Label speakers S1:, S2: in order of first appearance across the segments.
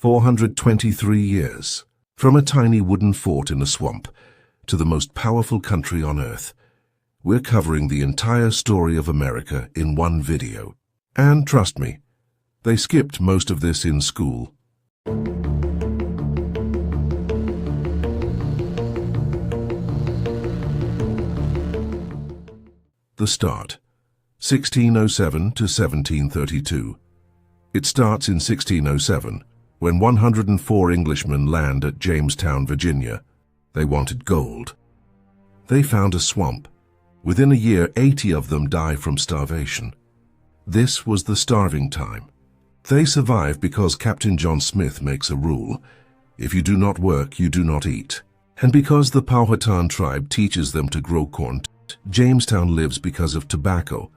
S1: 423 years. From a tiny wooden fort in a swamp to the most powerful country on earth, we're covering the entire story of America in one video. And trust me, they skipped most of this in school. The start, 1607 to 1732. It starts in 1607, when 104 Englishmen land at Jamestown, Virginia. They wanted gold. They found a swamp. Within a year, 80 of them die from starvation. This was the starving time. They survive because Captain John Smith makes a rule: if you do not work, you do not eat. And because the Powhatan tribe teaches them to grow corn, Jamestown lives because of tobacco.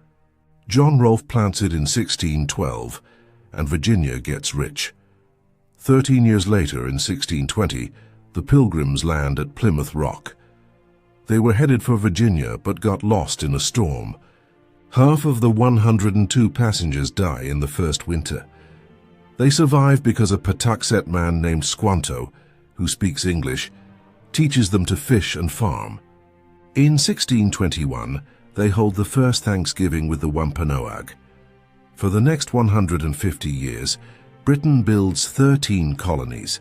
S1: John Rolfe plants it in 1612, and Virginia gets rich. 13 years later, in 1620, the Pilgrims land at Plymouth Rock. They were headed for Virginia but got lost in a storm. Half of the 102 passengers die in the first winter. They survive because a Patuxet man named Squanto, who speaks English, teaches them to fish and farm. In 1621, they hold the first Thanksgiving with the Wampanoag. For the next 150 years, Britain builds 13 colonies.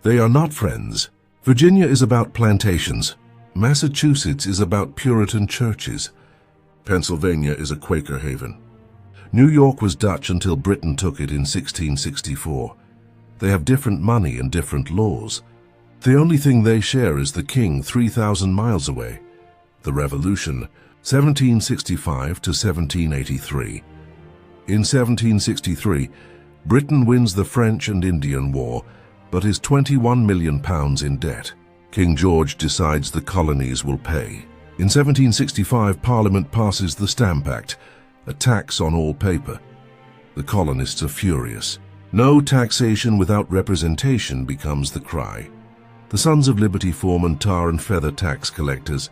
S1: They are not friends. Virginia is about plantations. Massachusetts is about Puritan churches. Pennsylvania is a Quaker haven. New York was Dutch until Britain took it in 1664. They have different money and different laws. The only thing they share is the king 3,000 miles away. The Revolution, 1765 to 1783. In 1763, Britain wins the French and Indian War, but is £21 million in debt. King George decides the colonies will pay. In 1765, Parliament passes the Stamp Act, a tax on all paper. The colonists are furious. No taxation without representation becomes the cry. The Sons of Liberty form and tar and feather tax collectors.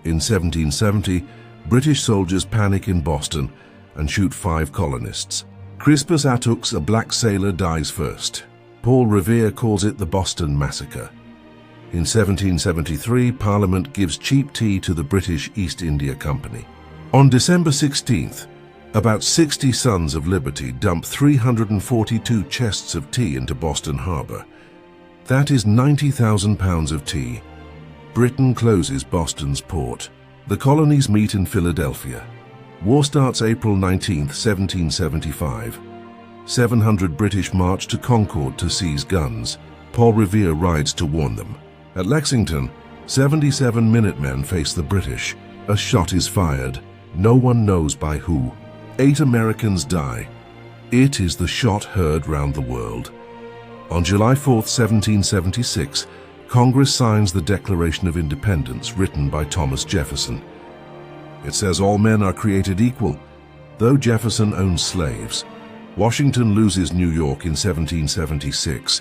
S1: In 1770, British soldiers panic in Boston and shoot 5 colonists. Crispus Attucks, a black sailor, dies first. Paul Revere calls it the Boston Massacre. In 1773, Parliament gives cheap tea to the British East India Company. On December 16th, about 60 Sons of Liberty dump 342 chests of tea into Boston Harbor. That is 90,000 pounds of tea. Britain closes Boston's port. The colonies meet in Philadelphia. War starts April 19, 1775. 700 British march to Concord to seize guns. Paul Revere rides to warn them. At Lexington, 77 Minutemen face the British. A shot is fired. No one knows by who. 8 Americans die. It is the shot heard round the world. On July 4, 1776, Congress signs the Declaration of Independence, written by Thomas Jefferson. It says all men are created equal, though Jefferson owns slaves. Washington loses New York in 1776.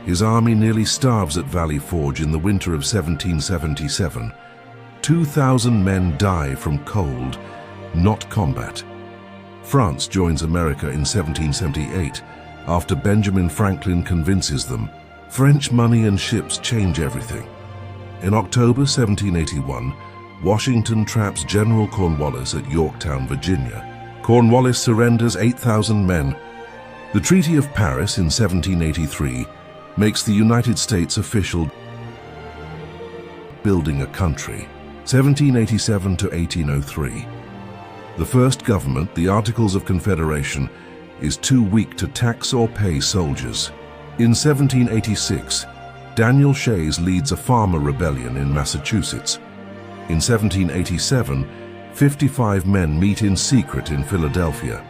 S1: His army nearly starves at Valley Forge in the winter of 1777. 2,000 men die from cold, not combat. France joins America in 1778 after Benjamin Franklin convinces them. French money and ships change everything. In October 1781, Washington traps General Cornwallis at Yorktown, Virginia. Cornwallis surrenders 8,000 men. The Treaty of Paris in 1783 makes the United States official, building a country. 1787 to 1803. The first government, the Articles of Confederation, is too weak to tax or pay soldiers. In 1786, Daniel Shays leads a farmer rebellion in Massachusetts. In 1787, 55 men meet in secret in Philadelphia.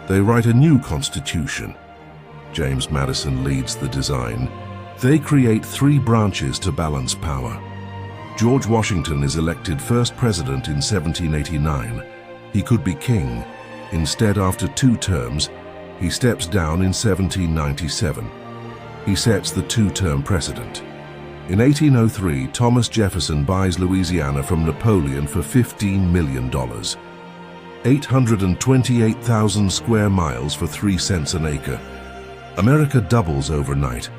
S1: They write a new constitution. James Madison leads the design. They create 3 branches to balance power. George Washington is elected first president in 1789. He could be king. Instead, after 2 terms, he steps down in 1797. He sets the 2-term precedent. In 1803, Thomas Jefferson buys Louisiana from Napoleon for $15 million. 828,000 square miles for 3 cents an acre. America doubles overnight.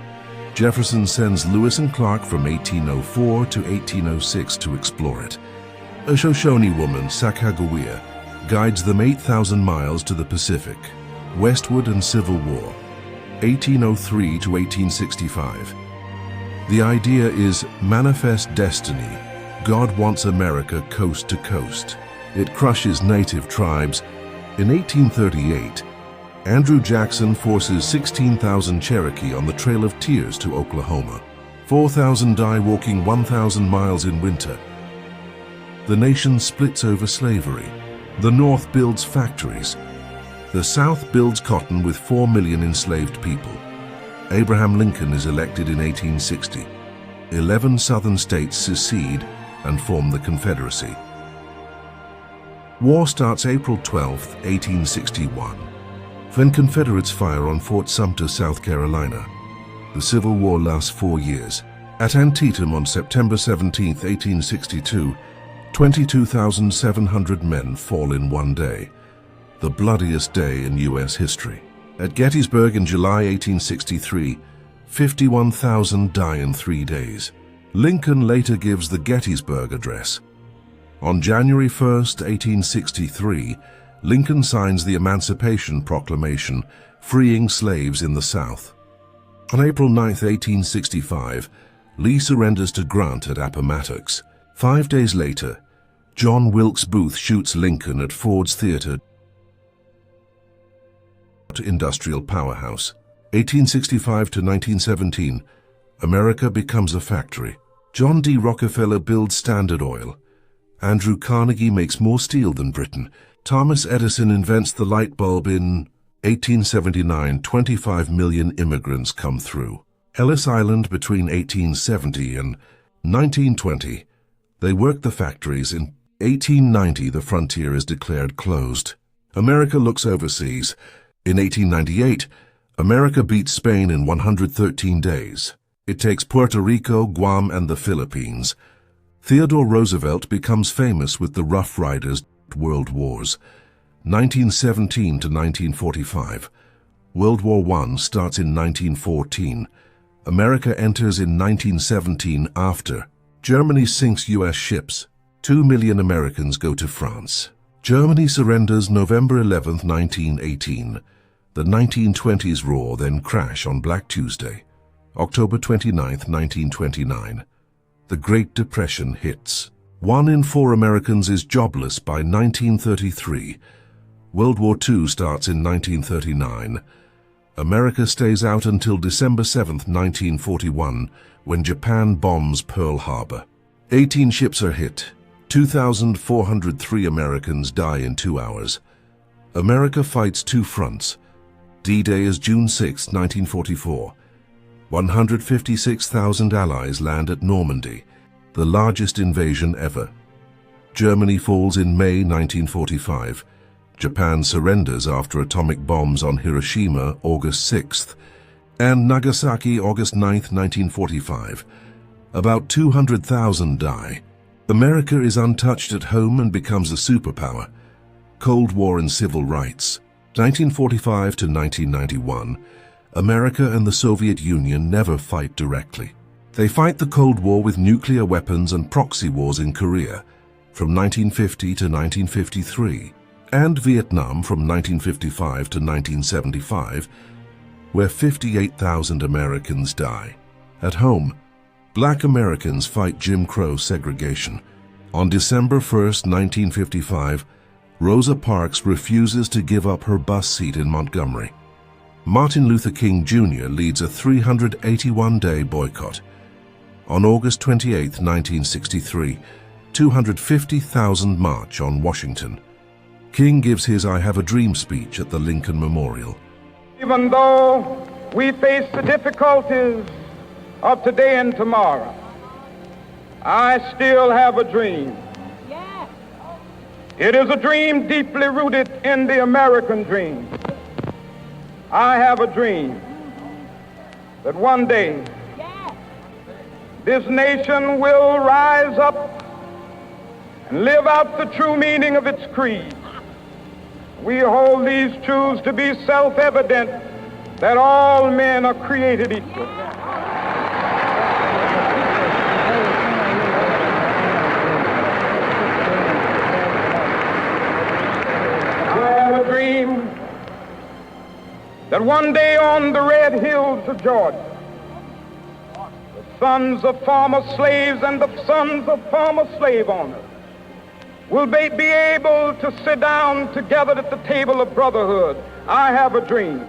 S1: Jefferson sends Lewis and Clark from 1804 to 1806 to explore it. A Shoshone woman, Sacagawea, guides them 8,000 miles to the Pacific, westward and Civil War, 1803 to 1865. The idea is manifest destiny. God wants America coast to coast. It crushes native tribes. In 1838, Andrew Jackson forces 16,000 Cherokee on the Trail of Tears to Oklahoma. 4,000 die walking 1,000 miles in winter. The nation splits over slavery. The North builds factories. The South builds cotton with 4 million enslaved people. Abraham Lincoln is elected in 1860. 11 Southern states secede and form the Confederacy. War starts April 12, 1861. When Confederates fire on Fort Sumter, South Carolina. The Civil War lasts 4 years. At Antietam on September 17, 1862, 22,700 men fall in one day, the bloodiest day in U.S. history. At Gettysburg in July 1863, 51,000 die in 3 days. Lincoln later gives the Gettysburg Address. On January 1, 1863, Lincoln signs the Emancipation Proclamation, freeing slaves in the South. On April 9, 1865, Lee surrenders to Grant at Appomattox. 5 days later, John Wilkes Booth shoots Lincoln at Ford's Theater. Industrial powerhouse. 1865 to 1917, America becomes a factory. John D. Rockefeller builds Standard Oil. Andrew Carnegie makes more steel than Britain. Thomas Edison invents the light bulb. In 1879, 25 million immigrants come through. Ellis Island between 1870 and 1920. They work the factories. In 1890, the frontier is declared closed. America looks overseas. In 1898, America beats Spain in 113 days. It takes Puerto Rico, Guam, and the Philippines. Theodore Roosevelt becomes famous with the Rough Riders. World Wars. 1917 to 1945. World War I starts in 1914. America enters in 1917 after. Germany sinks U.S. ships. 2 million Americans go to France. Germany surrenders November 11, 1918. The 1920s roar, then crash on Black Tuesday. October 29, 1929. The Great Depression hits. 1 in 4 Americans is jobless by 1933. World War II starts in 1939. America stays out until December 7, 1941, when Japan bombs Pearl Harbor. 18 ships are hit. 2,403 Americans die in 2 hours. America fights 2 fronts. D-Day is June 6, 1944. 156,000 Allies land at Normandy, the largest invasion ever. Germany falls in May 1945. Japan surrenders after atomic bombs on Hiroshima August 6th and Nagasaki August 9th, 1945. About 200,000 die. America is untouched at home and becomes a superpower. Cold War and Civil Rights. 1945 to 1991. America and the Soviet Union never fight directly. They fight the Cold War with nuclear weapons and proxy wars in Korea from 1950 to 1953, and Vietnam from 1955 to 1975, where 58,000 Americans die. At home, Black Americans fight Jim Crow segregation. On December 1, 1955, Rosa Parks refuses to give up her bus seat in Montgomery. Martin Luther King Jr. leads a 381-day boycott. On August 28, 1963, 250,000 march on Washington. King gives his I Have a Dream speech at the Lincoln Memorial.
S2: Even though we face the difficulties of today and tomorrow, I still have a dream. It is a dream deeply rooted in the American dream. I have a dream that one day this nation will rise up and live out the true meaning of its creed. We hold these truths to be self-evident that all men are created equal. I have a dream that one day on the red hills of Georgia, the sons of former slaves and the sons of former slave owners will be able to sit down together at the table of brotherhood. I have a dream.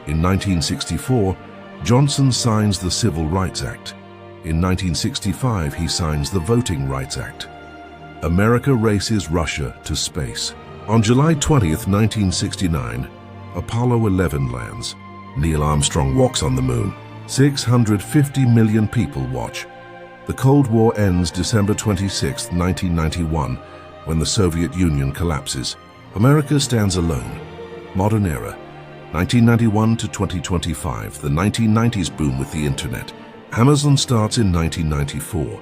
S1: In 1964, Johnson signs the Civil Rights Act. In 1965, he signs the Voting Rights Act. America races Russia to space. On July 20th, 1969, Apollo 11 lands. Neil Armstrong walks on the moon. 650 million people watch. The Cold War ends December 26, 1991, when the Soviet Union collapses. America stands alone. Modern era, 1991 to 2025, the 1990s boom with the internet. Amazon starts in 1994.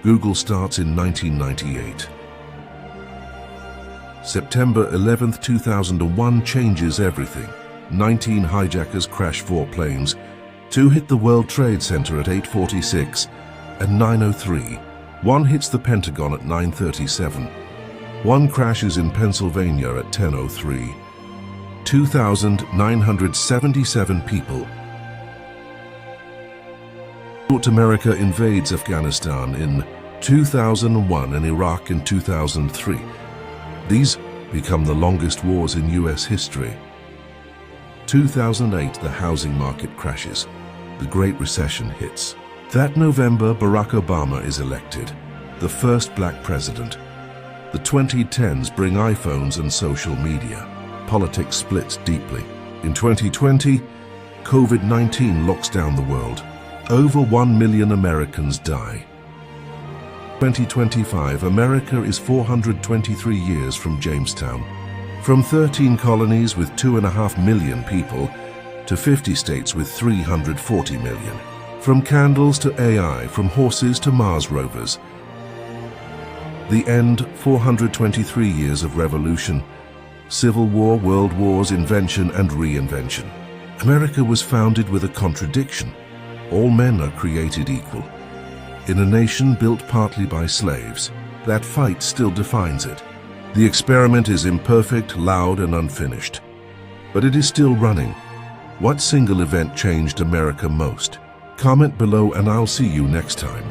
S1: Google starts in 1998. September 11, 2001 changes everything. 19 hijackers crash 4 planes. 2 hit the World Trade Center at 8:46 and 9:03. 1 hits the Pentagon at 9:37. 1 crashes in Pennsylvania at 10:03. 2,977 people. America invades Afghanistan in 2001 and Iraq in 2003. These become the longest wars in US history. 2008, the housing market crashes. The Great Recession hits. That November, Barack Obama is elected, the first black president. The 2010s bring iPhones and social media. Politics splits deeply. In 2020, COVID-19 locks down the world. Over 1 million Americans die. 2025, America is 423 years from Jamestown. From 13 colonies with 2.5 million people to 50 states with 340 million. From candles to AI, from horses to Mars rovers. The end, 423 years of revolution. Civil War, world wars, invention and reinvention. America was founded with a contradiction. All men are created equal. In a nation built partly by slaves, that fight still defines it. The experiment is imperfect, loud and unfinished. But it is still running. What single event changed America most? Comment below and I'll see you next time.